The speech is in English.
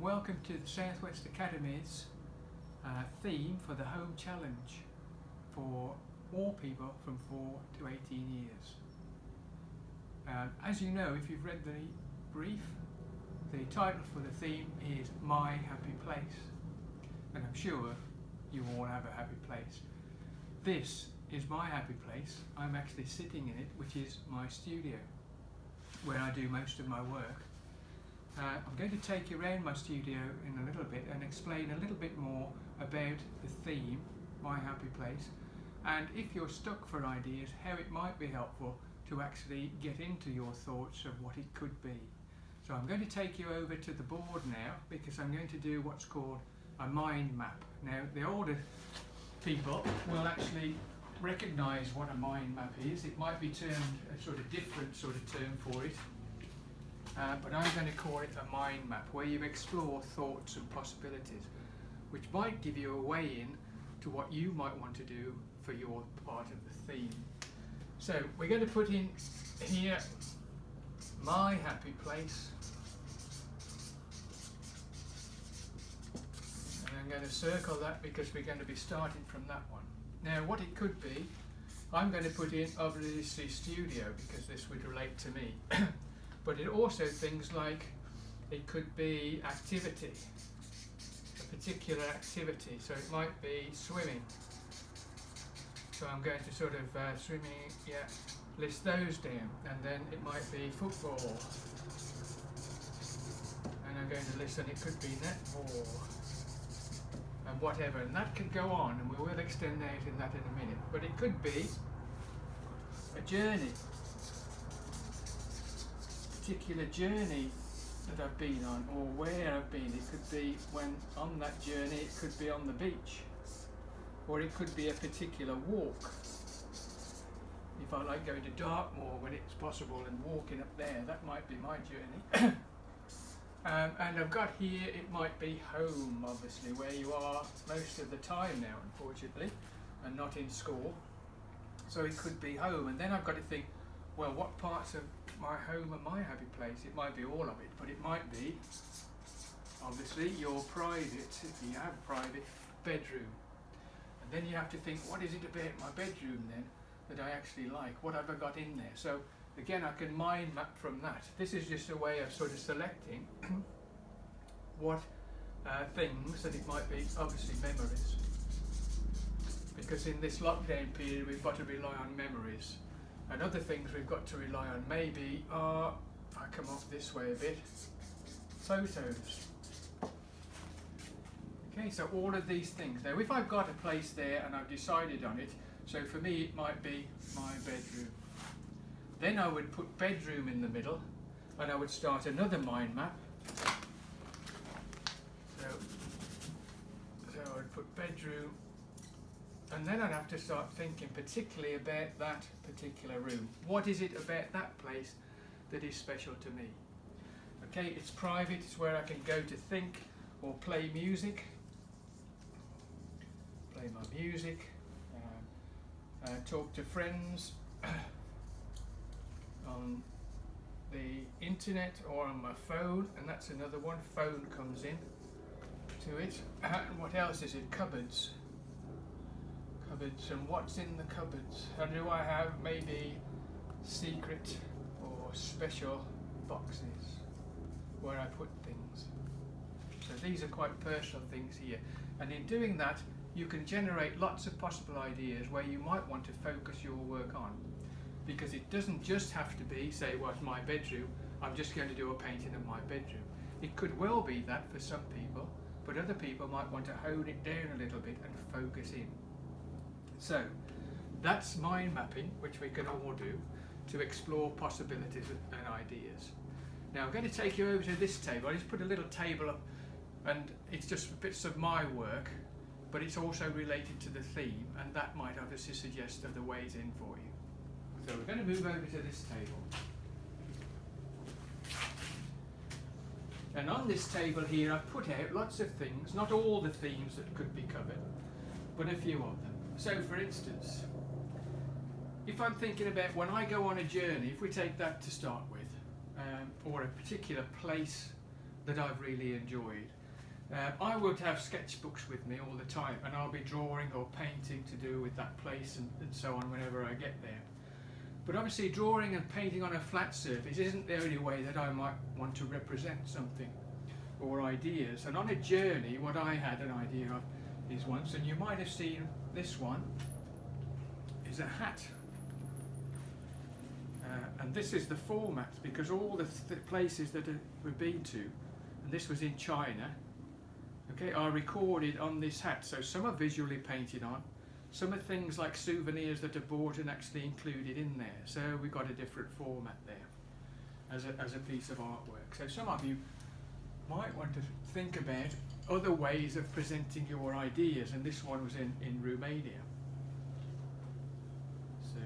welcome to the Southwest Academy's theme for the Home Challenge for all people from 4 to 18 years. As you know, if you've read the brief, the title for the theme is My Happy Place, and I'm sure you all have a happy place. This is my happy place. I'm actually sitting in it, which is my studio, where I do most of my work. I'm going to take you around my studio in a little bit and explain a little bit more about the theme, My Happy Place, and if you're stuck for ideas, how it might be helpful to actually get into your thoughts of what it could be. So I'm going to take you over to the board now, because I'm going to do what's called a mind map. Now, the older people will actually recognise what a mind map is. It might be termed a sort of different sort of term for it. But I'm going to call it a mind map, where you explore thoughts and possibilities, which might give you a way in to what you might want to do for your part of the theme. So we're going to put in here my happy place, and I'm going to circle that because we're going to be starting from that one. Now what it could be, I'm going to put in obviously studio because this would relate to me. But it also things like, it could be activity, a particular activity. So it might be swimming. So I'm going to sort of swimming, list those down. And then it might be football. And I'm going to list, and it could be netball. And whatever. And that could go on, and we will extend out in that in a minute. But it could be a journey. Particular journey that I've been on, or where I've been. It could be when on that journey, it could be on the beach, or it could be a particular walk. If I like going to Dartmoor when it's possible and walking up there, that might be my journey. And I've got here, it might be home, obviously, where you are most of the time now, unfortunately, and not in school. So it could be home, and then I've got to think, well, what parts of my home are my happy place? It might be all of it, but it might be, obviously, your private, if you have a private bedroom. And then you have to think, what is it about my bedroom then that I actually like? What have I got in there? So again, I can mind map from that. This is just a way of sort of selecting what things, and it might be obviously memories. Because in this lockdown period, we've got to rely on memories. And other things we've got to rely on maybe are, if I come off this way a bit, photos. Okay, so all of these things. Now if I've got a place there and I've decided on it, so for me it might be my bedroom. Then I would put bedroom in the middle, and I would start another mind map. So I would put bedroom, and then I'd have to start thinking particularly about that particular room. What is it about that place that is special to me? Okay, it's private, it's where I can go to think or play music. Play my music, talk to friends on the internet or on my phone, and that's another one, phone comes in to it. And what else is it? Cupboards. And what's in the cupboards? And do I have maybe secret or special boxes where I put things? So these are quite personal things here, and in doing that you can generate lots of possible ideas where you might want to focus your work on, because it doesn't just have to be, say, well, it's my bedroom, I'm just going to do a painting of my bedroom. It could well be that for some people, but other people might want to hone it down a little bit and focus in. So that's mind mapping, which we can all do to explore possibilities and ideas. Now I'm going to take you over to this table. I just put a little table up, and it's just bits of my work, but it's also related to the theme, and that might obviously suggest other ways in for you. So we're going to move over to this table. And on this table here I've put out lots of things, not all the themes that could be covered, but a few of them. So for instance, if I'm thinking about when I go on a journey, if we take that to start with, or a particular place that I've really enjoyed. I would have sketchbooks with me all the time, and I'll be drawing or painting to do with that place and so on whenever I get there. But obviously drawing and painting on a flat surface isn't the only way that I might want to represent something or ideas. And on a journey, what I had an idea of is once, and you might have seen this one, is a hat. And this is the format, because all the places that we've been to, and this was in China, okay, are recorded on this hat. So some are visually painted on, some are things like souvenirs that are bought and actually included in there. So we've got a different format there as a piece of artwork. So some of you might want to think about other ways of presenting your ideas, and this one was in Romania.